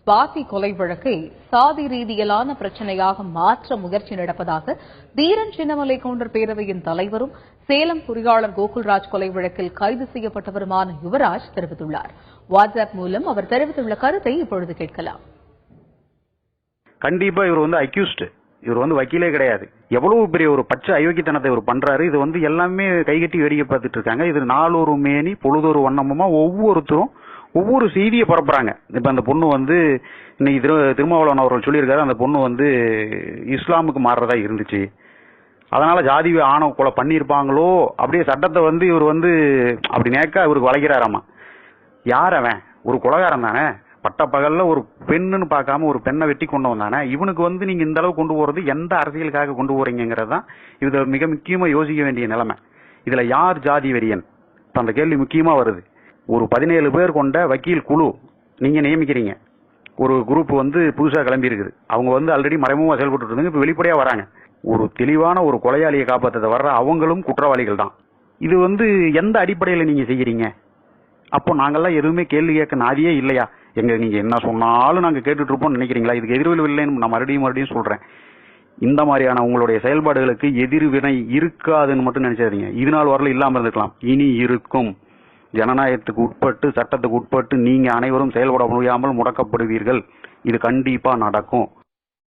ஸ்வாதி கொலை வழக்கை சாதி ரீதியிலான பிரச்சனையாக மாற்ற முயற்சி நடப்பதாக தீரன் சின்னமலை கவுண்டர் பேரவையின் தலைவரும் சேலம் பொறியாளர் கோகுல்ராஜ் கொலை வழக்கில் கைது செய்யப்பட்டவருமான யுவராஜ் தெரிவித்துள்ளார். வாட்ஸ்அப் மூலம் அவர் தெரிவித்துள்ள கருத்தை இப்பொழுது கேட்கலாம். கண்டிப்பா இவர் அக்யூஸ்ட், இவர் வக்கீலே கிடையாது. எவ்வளவு பெரிய ஒரு பச்சை அயோக்கியத்தனத்தை இவர் பண்றாரு. இது எல்லாமே கைகட்டி வேடிக்கை பார்த்துட்டு இருக்காங்க. இது நாளொரு மேனி பொழுதொரு வண்ணமுமா ஒவ்வொருத்தரும் ஒவ்வொரு செய்தியை பரப்புறாங்க. இப்ப அந்த பொண்ணு இன்னைக்கு திருமாவளவன் அவர்கள் சொல்லியிருக்காரு, அந்த பொண்ணு இஸ்லாமுக்கு மாறுறதா இருந்துச்சு, அதனால ஜாதி ஆணவ கொலை பண்ணியிருப்பாங்களோ, அப்படியே சட்டத்தை இவர் அப்படி நேக்கா இவருக்கு வளைக்கிறாராமா. யார் அவன்? ஒரு கொலைகாரன் தானே. பட்ட பகல்ல ஒரு பெண்ணுன்னு பார்க்காம ஒரு பெண்ணை வெட்டி கொண்டு வந்தானே. இவனுக்கு நீங்க இந்த அளவு கொண்டு போறது எந்த அரசியலுக்காக கொண்டு போறீங்கிறதான் இது மிக முக்கியமா யோசிக்க வேண்டிய நிலைமை. இதுல யார் ஜாதி வெறியன்? அந்த கேள்வி முக்கியமா வருது. ஒரு 17 பேர் கொண்ட வக்கீல் குழு நீங்க நியமிக்கிறீங்க. ஒரு குரூப் புதுசா கிளம்பி இருக்குது. அவங்க ஆல்ரெடி மறைமுகமா செயல்பட்டு இருந்தாங்க, இப்ப வெளிப்படையா வராங்க. ஒரு தெளிவான ஒரு கொலையாளியை காப்பாற்ற வர்ற அவங்களும் குற்றவாளிகள் தான். இது எந்த அடிப்படையில நீங்க செய்யறீங்க? அப்போ நாங்கெல்லாம் எதுவுமே கேள்வி கேட்க நாதியே இல்லையா? நீங்க என்ன சொன்னாலும் நாங்க கேட்டுட்டு இருப்போம்னு நினைக்கிறீங்களா? இதுக்கு எதிர்வினை இல்லைன்னு நான் மறுபடியும் சொல்றேன். இந்த மாதிரியான உங்களுடைய செயல்பாடுகளுக்கு எதிர்வினை இருக்காதுன்னு மட்டும் நினைச்சாதீங்க. இது நாள் வரல இல்லாம இருந்துக்கலாம், இனி இருக்கும். ஜனநாயகத்துக்கு உட்பட்டு சட்டத்துக்கு உட்பட்டு நீங்க அனைவரும் செயல்பட முடியாமல் முடக்கப்படுவீர்கள். இது கண்டிப்பா நடக்கும்.